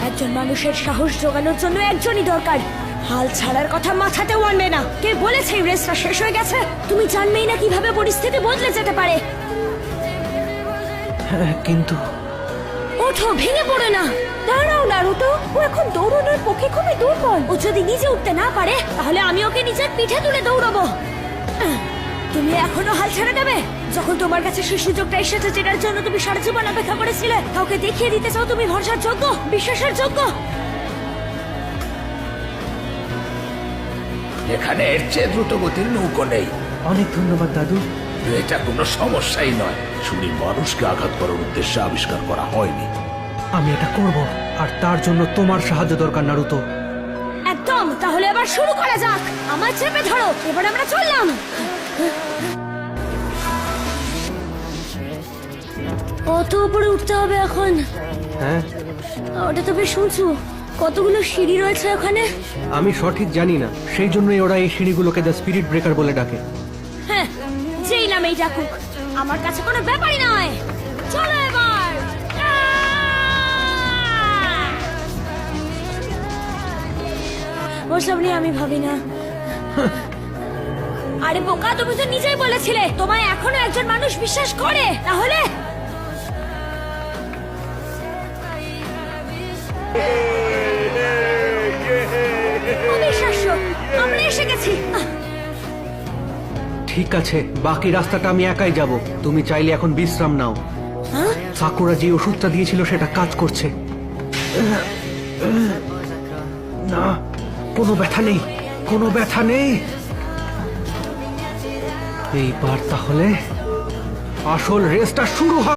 একজন মানুষের সাহস জোগানোর জন্য একজনই দরকার। হাল ছাড়ার কথা মাথাতেও আনবে না। কে বলেছে এই রেসটা শেষ হয়ে গেছে? তুমি জানবেই না কিভাবে পরিস্থিতি বদলে যেতে পারে। হ্যাঁ, কিন্তু ওঠো, ভেঙে পড়ে না। দাঁড়াও নারুতো, ও এখন দৌড়ানোর পক্ষে খুবই দুর্বল। ও যদি নিজে উঠতে না পারে তাহলে আমি ওকে নিজের পিঠে তুলে দৌড়াবো। তুমি এখনো হাল ছেড়ে দেবে? যখন তোমার কাছে সেই সুযোগটা এসেছে যেটার জন্য তুমি সারা জীবন অপেক্ষা করেছিলে, কাউকে দেখিয়ে দিতে চাও তুমি ভরসার যোগ্য, বিশ্বাসের যোগ্য। এখানে এর চেয়ে দ্রুতগতির নৌকো নেই। অনেক ধন্যবাদ দাদু। এটা কোনো সমস্যাই নয়। ছুরি মানুষকে আঘাত করার উদ্দেশ্যে আবিষ্কার করা হয়নি। আমি এটা করব, আর তার জন্য তোমার সাহায্য দরকার নারুতো। একদম, তাহলে এবার শুরু করা যাক। আমার চেপে ধরো, এবার আমরা চললাম। কত উপরে উঠতে হবে এখন? হ্যাঁ, ওটা তো বেশ শুনছো। কতগুলো সিঁড়ি রয়েছে ওখানে। আমি সঠিক জানি না, সেই জন্যই ওরা এই সিঁড়িগুলোকে দ্য স্পিরিট ব্রেকার বলে ডাকে। হ্যাঁ, যেই নামেই ডাকুক, আমার কাছে কোনো ব্যাপারই নয়। চলো এবার। ওসব নিয়ে আমি ভাবি না। আরে বোকা, তুমি তো নিজেই বলেছিলে তোমায় এখনো একজন মানুষ বিশ্বাস করে। তাহলে অবিশ্বাস্য, আমরা এসে গেছি। ঠিক আছে, বাকি রাস্তাটা আমি একাই যাব। তুমি চাইলে এখন বিশ্রাম নাও। হ্যাঁ? সাকুরা যে ওষুধটা দিয়েছিল সেটা কাজ করছে না। কোনো ব্যথা নেই, কোনো ব্যথা নেই। এইবার তাহলে আসল রেসটা শুরু হয়।